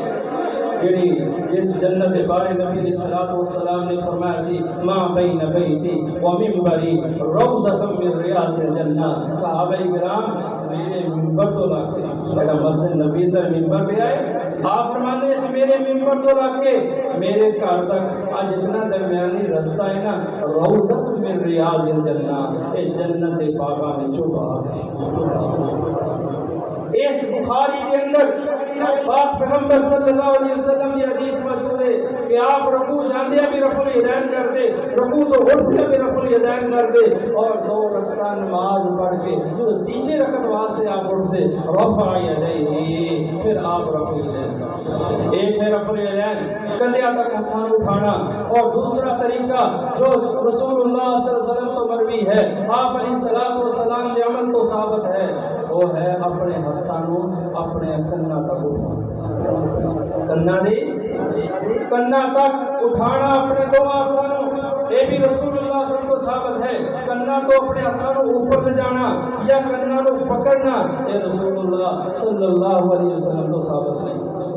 Speaker 1: جڑی جس جنت کے بارے نبی علیہ الصلوۃ والسلام نے فرمایا سی ما بین بیتی و منبری روضۃ من ریاض الجنہ، صحابہ کرام میرے منبر تو لا کے میرا مسجد نبی در منبر پہ آئے، آپ فرماتے ہیں میرے منبر تو لا کے میرے گھر تک آج اتنا درمیانی رستہ ہے نا، روضۃ من ریاض الجنہ، یہ جنت باغاں وچوں باغ ہے۔ اس بخاری کے اندر پاک پیغمبر صلی اللہ علیہ وسلم کی حدیث موجود ہے کہ آپ رکوع جاندے بھی رفع الیدین کرتے، رکوع تو اٹھتے بھی رفع الیدین کرتے، اور دو رکعت نماز پڑھ کے جو تیسری رکعت واسطے آپ اٹھتے رفع یدیہ، پھر آپ رفع الیدین کرتے۔ ایک ہے رفع الیدین کندھیاں تک ہاتھوں اٹھانا، اور دوسرا طریقہ جو رسول اللہ صلی اللہ علیہ وسلم تو مروی ہے، آپ علیہ الصلوۃ والسلام کے عمل تو ثابت ہے، وہ ہے اپنے ہاتھوں کنا تک اٹھانا اپنے دو ہاتھوں، یہ بھی رسول اللہ صلی اللہ علیہ وسلم کو ثابت ہے۔ کنا تو اپنے ہاتھوں اوپر لے جانا یا کنا کو پکڑنا، یہ رسول اللہ صلی اللہ علیہ وسلم کو ثابت نہیں۔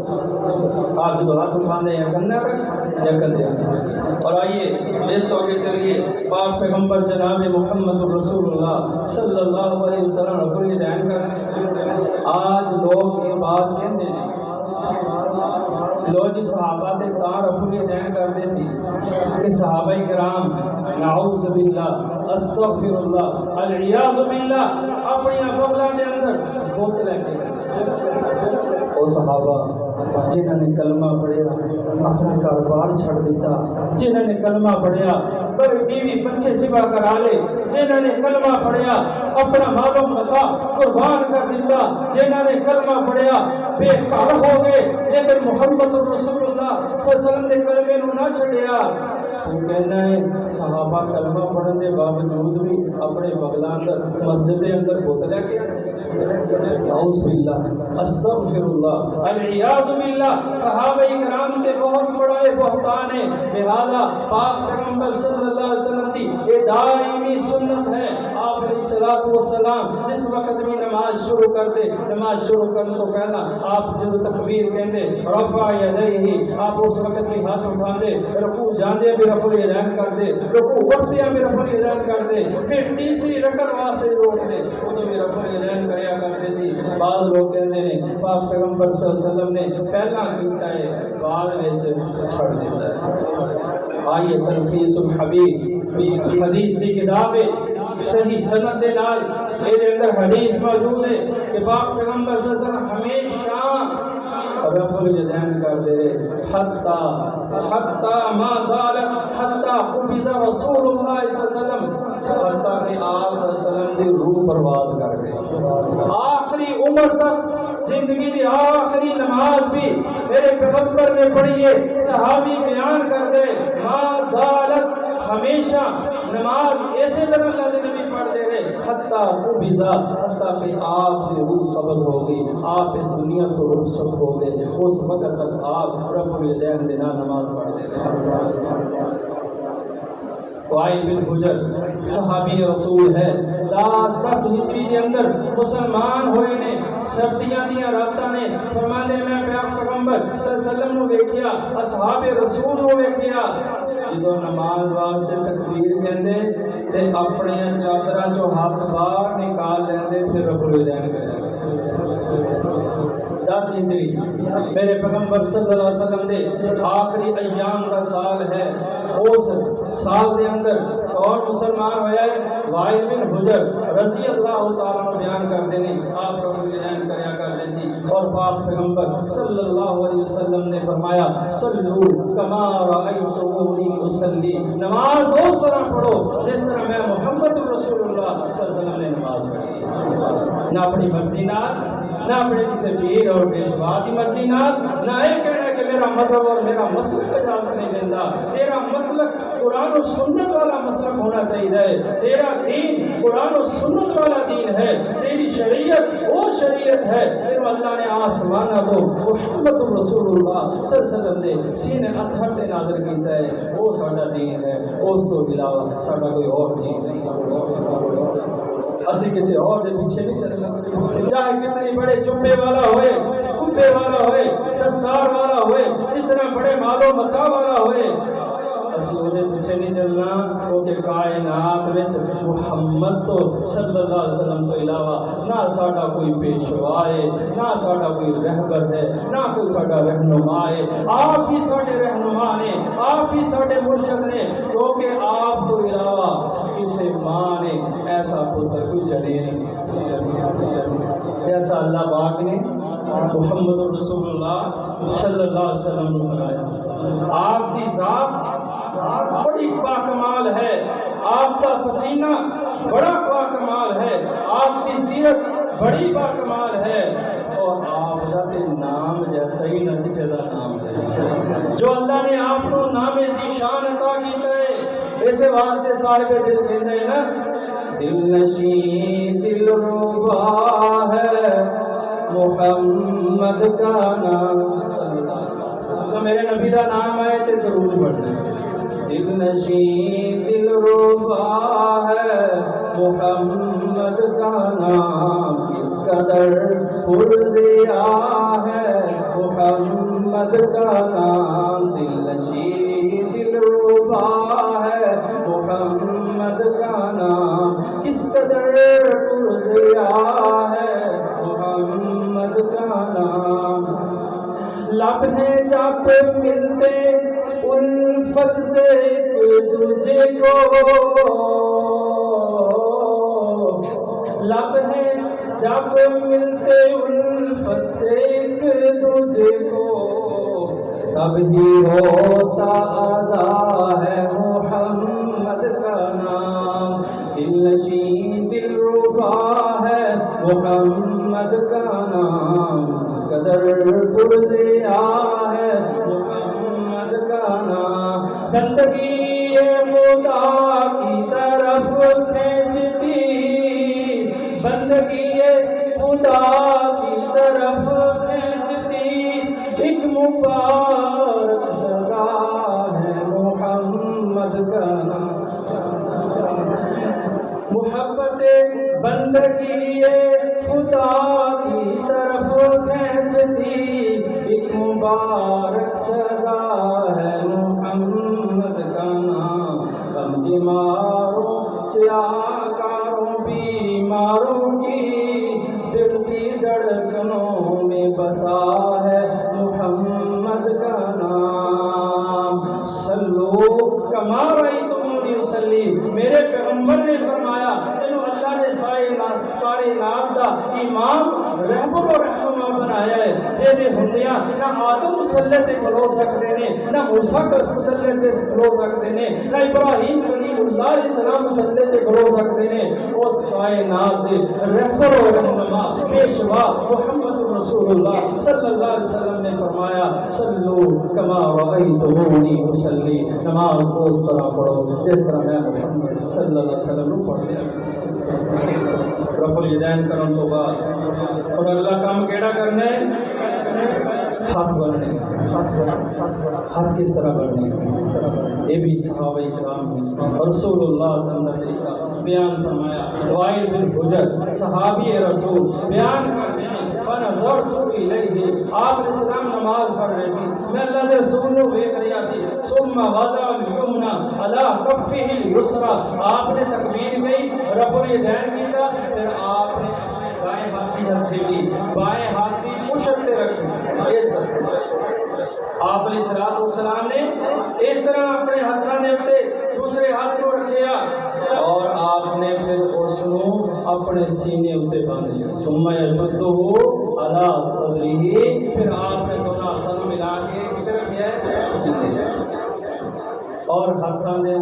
Speaker 1: آپ جو ہاتھ اٹھانے یا کنا پر یا کندھے۔ اور آئیے اس ہوگے چلیے پاک پیغمبر جناب محمد رسول اللہ صلی اللہ علیہ وسلم رفع دین کر۔ آج لوگ یہ بات کہتے ہیں، لوگ جی صحابہ تے تاں رفع دین کرتے سی کہ صحابہ کرام نعوذ باللہ استغفر اللہ العیاذ باللہ اپنی بغلہ کے اندر بوت لے کے وہ صحابہ جنہوں نے کلمہ پڑھیا اپنا کاروبار چھڑ دیتا، جنہوں نے کلمہ پڑھیا بڑے بیوی بچے سوا کرا لے، جنہوں نے کلمہ پڑھیا اپنا مال و متا قربان کر دیتا، جنہوں نے کلمہ پڑھیا بے گھر ہو گئے، لیکن محمد رسول اللہ صلی اللہ علیہ وسلم نے کلمے نو نہ چھڑیا۔ تو کہنا ہے صحابہ کلمہ پڑھنے کے باوجود بھی اپنے بغلہ اندر مسجد کے اندر بوت لے کے اعوذ باللہ استغفر اللہ العیاذ باللہ۔ صحابہ کرام کے بہت بڑا بہتان ہے، لہذا پاک پیغمبر صلی اللہ علیہ وسلم کی یہ دائمی سنت ہے۔ آپ علیہ الصلوۃ والسلام جس وقت بھی نماز شروع کر دے، نماز شروع کرنے تو پہلا آپ جب تکبیر کہندے رفع یدیہ، آپ اس وقت بھی ہاتھ اٹھا دے، رکوع جاندے بھی رفع الیدین کر دے، رکوع اٹھدے بھی رفع الیدین کر دے، پھر تیسری رکعت واسطے روک دے وہ تو بھی رفع الیدین کریا کرتے سی۔ بعض لوگ کہتے ہیں پاک پیغمبر صلی اللہ علیہ وسلم نے پہلا کیتا ہے بعد وچ چھڑ دیتا ہے۔ آئیے تلخیص الحبیب حدیث کی کتاب ہے، صحیح سند دے نال میرے اندر حدیث موجود ہے کہ پاک پیغمبر صلی اللہ علیہ وسلم ہمیشہ رفع الیدین کر دے حتی ما زالت حتی قبض رسول اللہ صلی اللہ علیہ وسلم، حتی کہ آپ صلی اللہ علیہ وسلم کی روح پرواز کر گئے۔ آخری عمر تک زندگی کی آخری نماز بھی میرے پیغمبر نے پڑھی ہے، صحابی بیان کر دے ما زالت، ہمیشہ نماز ایسے طرح اللہ نے نبی پڑھتے رہے حتیٰ قبضہ، حتیٰ کہ آپ کی روح قبض ہو گئی، آپ اس دنیا تو رخصت ہو گئے، اس وقت تک آپ رفع الیدین دینا نماز پڑھتے رہے۔ وائل بن حجر صحابی رسول ہے، 10 ہجری کے اندر مسلمان ہوئے نے، سردیاں دیا راتاں نے، فرمانے میں پیغمبر صلی اللہ علیہ وسلم نو ویکھیا، اصحاب رسول نو ویکھیا، جدو نماز واسطے تکبیر کہندے تے اپنے چادراں چوں ہاتھ باہر نکال لیندے، پھر رفع الیدین کرے۔ 10 ہجری میرے پیغمبر صلی اللہ علیہ وسلم دے آخری ایام کا سال ہے، اس سال دے اندر اور مسلمان ہویا ہے وائل بن حجر رضی اللہ تعالیٰ بیان کرتے ہیں، آپ رفع الیدین کریا کرتے سی، اور پاک پیغمبر صلی اللہ علیہ وسلم نے فرمایا صلو کما رأیتمونی اصلی، نماز اس طرح پڑھو جس طرح میں محمد رسول اللہ صلی اللہ علیہ وسلم نے نماز پڑھی، نہ اپنی مرضی نال، نہ اپنے کسی پیر اور پیشوا کی مرضی نال، نہ یہ کہنا کہ میرا مذہب اور میرا مسلک اجازت نہیں دیتا، تیرا مسلک قرآن و سنت والا مسلک ہونا چاہیے، تیرا دین قرآن و سنت والا دین ہے، تیری شریعت وہ شریعت ہے پھر اللہ نے آسمانہ تو محمد رسول اللہ صلی اللہ علیہ وسلم نے سینے اطہر تے نازل کیتا ہے، وہ ساڈا دین ہے، اس تو علاوہ ساڈا کوئی اور دین نہیں، اسی کسی اور دے پیچھے نہیں چلنا، چاہے کتنی بڑے چمبے والا ہوئے، کبے والا ہوئے، دستار والا ہوئے، کتنا بڑے مال و متا والا ہوئے، اسی وہ دے پیچھے نہیں چلنا، کیونکہ کائنات وچ محمد تو صلی اللہ علیہ وسلم تو علاوہ نہ ساڈا کوئی پیشوا ہے، نہ ساڈا کوئی رہبر ہے، نہ کوئی ساڈا رہنما ہے، آپ ہی ساڈے رہنما نے، آپ ہی ساڈے مرشد نے، کیونکہ آپ تو علاوہ کسی ماں نے ایسا پتر کوئی جڑے نہیں جیسا اللہ پاک نے محمد رسول اللہ صلی اللہ علیہ وسلم نے بنایا۔ آپ کی ذات بڑی باکمال ہے، آپ کا پسینہ بڑا باکمال ہے، آپ کی سیرت بڑی باکمال ہے، اور آپ کا نام جیسا ہی نہ کسی کا نام ہے، جو اللہ نے آپ کو نام ذیشان عطا کیتا ہے، اسے واسطے صاحب دل کہتے ہیں نا، دل نشین دل ربا ہے محمد کا نام، تو میرے نبی کا نام آئے تو درود پڑھنا. دل نشین دل ربا ہے محمد کا نام کس قدر پرزیا ہے محمد کا نام. دل نشین دل ربا ہے محمد کا نام کس قدر پرزیا ہے محمد کا نام. لب ہیں جب ملتے الفت سے ایک دوجے کو لب ہیں جب ملتے الفت سے ایک دوجے کو تب ہی ہوتا ادا ہے محمد کا نام. دل نشین دل ربا ہے محمد کا نام اس قدر پرزیا ہے محمد کا نام. بندگی خدا کی طرف کھینچتی بندگی خدا کی طرف کھینچتی ایک مبارک صدا ہے محمد کا نام. محبت بندگی خدا کی طرف کھینچتی ایک مبارک صدا ہے محمد کا نام. غم بیماروں سیاکاروں بیماروں کی دل کی دھڑکنوں میں بسا ہے محمد کا نام. صلو کما رأیتمونی اصلی. میرے پیغمبر نے فرمایا تینوں اللہ نے سارے نام دا امام رہبر و رہنما بنایا ہے. جیدے ہندیاں نہ آدم مسلح تے کھلو سکتے نے نہ موسیٰ مسلح تے کھلو سکتے نے نہ ابراہیم کلیم اللہ علیہ السلام مسلح تے کھلو سکتے نے. اس کائنات دے رہبر و رہنما پیشوا محمد رسول اللہ صلی اللہ علیہ وسلم نے فرمایا صلو کما رأیتمونی اصلی. نماز اس طرح پڑھو جس طرح میں محمد صلی اللہ علیہ وسلم پڑھتے ہیں. رفع الیدین کرن تو بعد اور اگلا کام کیڑا کرنا ہے ہاتھ بڑھنے. ہاتھ کس طرح بڑھنے یہ بھی صحابہ کرام نے رسول اللہ صلی اللہ علیہ وسلم بیان فرمایا. وائل بن حجر صحابی رسول بیان کرتے ہیں فنظرت الیہ آپ علیہ السلام نماز پڑھ رہے تھے میں اللہ کے رسول کو دیکھ رہا سی. ثم وضع الیمنا علی کفہ الیسرا آپ نے تکبیر گئی رفع الیدین کیا پھر آپ نے بائیں ہاتھ کی ہتھیلی بائیں ہاتھ کی مشت پہ رکھی. اس طرح آپ علیہ السلام نے اس طرح اپنے ہاتھوں نے اپنے دوسرے ہاتھ کو رکھیا اور آپ نے پھر اس کو اپنے سینے اتے باندھ لیا. ثم یشدہ علی صدرہ پھر آپ نے دونوں ہاتھوں کو ملا کے کدھر کیا ہے سینے اور ہاتھوں نے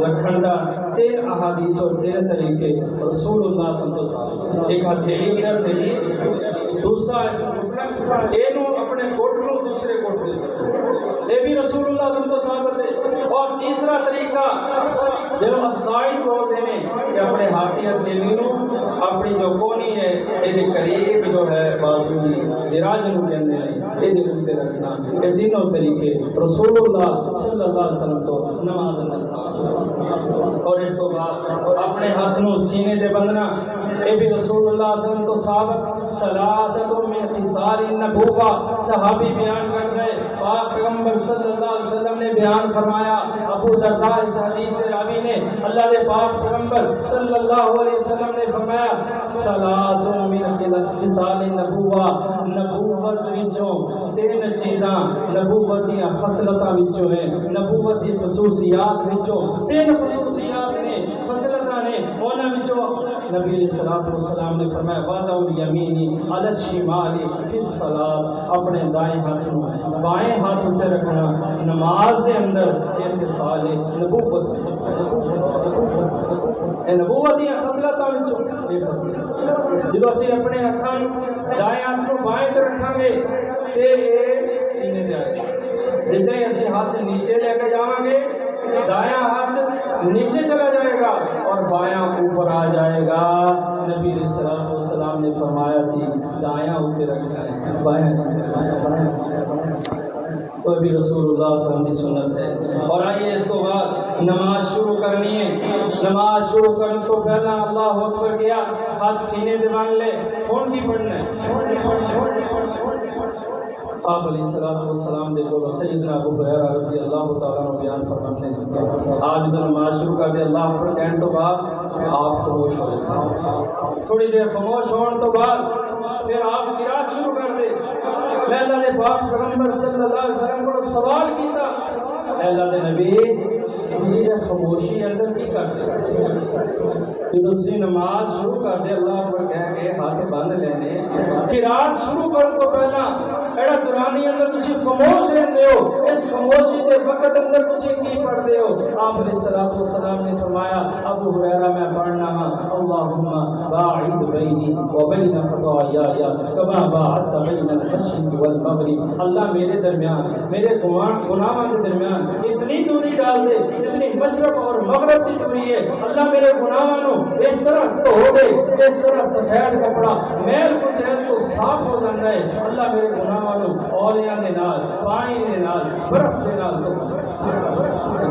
Speaker 1: رکھن دا 3 احادیث اور 3 طریقے رسول اللہ صلی اللہ علیہ وسلم. ایک ہتھیلی ادھر تھی دوسرا اینو اپنے گھٹ کو دوسرے گھٹ دے یہ بھی رسول اللہ صلی اللہ علیہ وسلم. اور تیسرا طریقہ جو الصائد بولتے ہیں کہ اپنے ہاتھی ہتھیلی نو اپنی جو کونی ہے یہ قریب جو ہے بازو ذرا جنوں کہندے ہیں یہ اوتے رکھنا. یہ تینوں طریقے رسول اللہ صلی اللہ علیہ وسلم تو نماز اندر. اور اس کو بعد اپنے ہاتھ نو سینے تے بندنا یہ بھی رسول اللہ صلی اللہ علیہ وسلم تو ثابت. ثلاثۃ من خصال النبوہ صحابی بیان کر گئے پاک پیغمبر صلی اللہ علیہ وسلم نے بیان فرمایا. ابو درداء اس حدیث راوی نے اللہ کے پاک پیغمبر صلی اللہ علیہ وسلم نے فرمایا ثلاثۃ من خصال النبوہ نبوت وچوں 3 چیزاں نبوت دی خصلتاں وچوں ہیں نبوت دی خصوصیات وچوں 3 خصوصیات نے خصلتاں نے انہاں وچوں نبی علیہ الصلوۃ والسلام نے فرمایا وضع الیمینی علی الشمال فی الصلاۃ اپنے دائیں ہاتھ کو بائیں ہاتھ تے رکھنا نماز دے اندر اتصال نبوت نبوت دی خصلتاں وچوں یہ خصلت جدوں اسی اپنے ہاتھاں دائیں ہاتھ کو بائیں تے رکھاں گے تے سینے تے آئے گا. جتنے اسی ہاتھ نیچے لے کے جاواں گے دایاں ہاتھ نیچے چلا جائے گا اور بایاں اوپر آ جائے گا. نبی علیہ الصلوۃ والسلام نے فرمایا سی دایاں اوپر رکھنا ہے بایاں نیچے. وہ بھی رسول اللہ صلی اللہ علیہ وسلم کی سنت ہے۔ اور آئیے اس کو بعد نماز شروع کرنی ہے۔ نماز شروع کرنے تو پہلا اللہ اکبر کیا، ہاتھ سینے پہ باندھ لے، کون کی پڑھنا ہے؟ آپ علیہ السلام دیکھو سیدنا ابو ہریرہ رضی اللہ تعالیٰ عنہ بیان فرماتے ہیں آج جو نماز شروع کر دے اللہ اکبر کہنے تو بعد آپ خاموش ہو جائیں، تھوڑی دیر خاموش ہونے تو بعد پھر آپ قرات شروع کر دے۔ میں اللہ نے پاک پیغمبر صلی اللہ علیہ وسلم کو سوال کیا، اے اللہ کے نبی تسی نے خاموشی اندر کی کر دے؟ جب تسی نماز شروع کر دے اللہ اکبر کہہ کے ہاتھ بند لینے، قرات شروع کر تو پہلا ایڑا دورانی اندر تسی خاموش رہتے ہو، اس خاموشی کے وقت اندر تسی کی پڑھتے ہو؟ آپ علیہ السلام نے فرمایا ابو ہریرہ میں پڑھنا ہاں اللہم باعد بینی و بین خطایا کما باعدت بین المشرق والمغرب، اللہ میرے درمیان میرے گناہوں کے درمیان اتنی دوری ڈال دے جتنی مشرق اور مغرب کی دوری ہے، اللہ میرے گناہوں اس طرح دھو دے جس طرح سفید کپڑا میل کچیل تو صاف ہو جاتا ہے، اللہ میرے گناہوں اولیاء دے نال پانی دے نال برف دے نال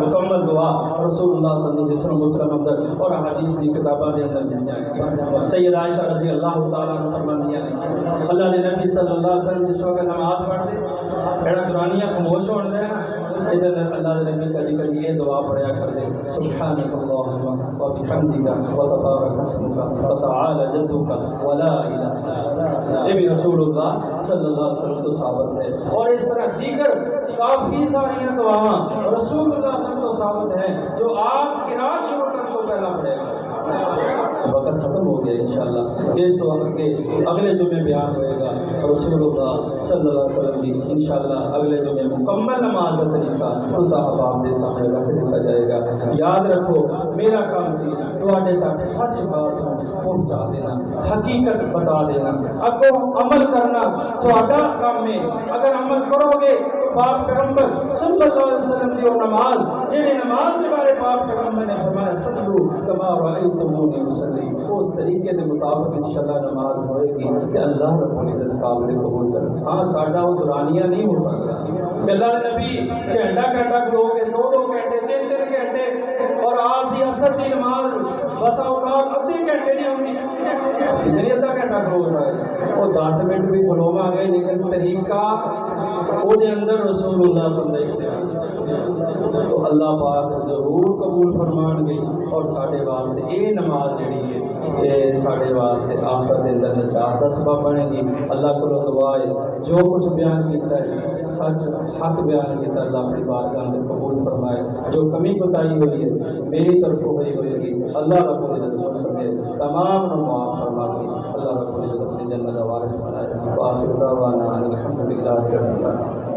Speaker 1: مکمل دعا رسول اللہ صلی اللہ علیہ وسلم مسلم افضل اور حدیث کی کتابوں کے اندر مل جائے۔ سید عائشہ رضی اللہ تعالیٰ عنہ فرماتی ہیں اللہ کے نبی صلی اللہ علیہ وسلم جس وقت نماز پڑھتے ایڑا قرآنیہ خاموش ہو رہے ہیں ادھر اللہ کے نبی کبھی کبھی یہ دعا پڑھیا کر دے سبحانک اللہم و بحمدک و تبارک اسمک و تعالی جدک و لا الہ الا انت، یہ بھی رسول اللہ صلی اللہ علیہ وسلم تو ثابت ہے۔ اور اس طرح دیگر کافی ساری دعاواں رسول اللہ صلی اللہ علیہ وسلم تو ثابت ہیں جو آپ قرات شروع کرنے تو پہلا پڑھے گا۔ وقت ختم ہو گیا انشاءاللہ، اس وقت کے اگلے جمعے بیان ہوئے گا رسول اللہ صلی اللہ علیہ وسلم کی انشاءاللہ اگلے جمعے مکمل نماز کا طریقہ اس احباب کے سامنے رکھ دیا جائے گا۔ یاد رکھو میرا کام سی تواڈے تک سچ بات پہنچا دینا، حقیقت بتا دینا، اگوں عمل کرنا تواڈا کام ہے۔ اگر عمل کرو گے پاک پیغمبر صلی اللہ علیہ وسلم کی وہ نماز جہی نماز کے بارے پاک پیغمبر نے فرمایا صلو کما رأیتمونی اصلی، اس طریقے کے مطابق انشاءاللہ نماز ہوئے گی کہ اللہ رب العزت قابل قبول کرے۔ ہاں ساڈا وہ دورانیہ نہیں ہو سکتا کہ اللہ کے نبی گھنٹہ کھلو کے 2 گھنٹے 3 گھنٹے اور آپ کی اثر کی نماز بس اوقات ادھے گھنٹے نہیں ہوتی، سیدھے ادھا گھنٹہ کھلو رہا ہے، وہ 10 منٹ بھی کھلوا گئے لیکن طریقہ وہ دے اندر رسول اللہ صلی اللہ علیہ وسلم تو اللہ پاک ضرور قبول فرمان گئی اور ساڈے واسطے یہ نماز جڑی ہے یہ ساڈے واسطے آخرت دے اندر نجات دا سبب بنے گی۔ اللہ کو دعا ہے جو کچھ بیان کیتا ہے سچ حق بیان کیتا اللہ اپنی بارگاہ میں قبول فرمائے، جو کمی کوتاہی ہوئی ہے میری طرف ہوئی ہوئے گی اللہ رب العزت سمیت تمام نو معاف فرما کے اللہ رب العزت اپنی جنت کا وارث بنائے۔ وآخر دعوانا ان الحمد للہ رب العالمین۔